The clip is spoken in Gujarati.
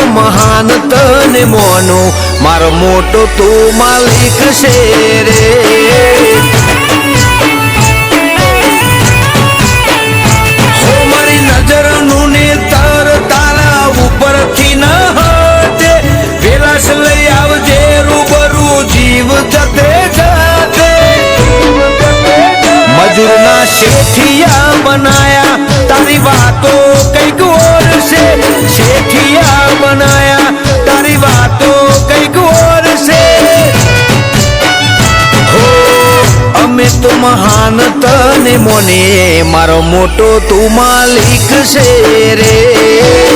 મહાન તને મોનો મારો મોટો તું માલિક છે રે હો મારી નજરનું નેતર તારા ઉપરથી ન હટે વિલાસ લઈ આવજે રૂબરૂ જીવ જતે જતે મજૂરના શેઠિયા બનાયા તારી વાતો કઈક ઓર છે શેઠિયા બનાયા તારી વાતો કઈક ઓર છે હો અમે તો મહાન તને મોને મારો મોટો તું માલિક છે રે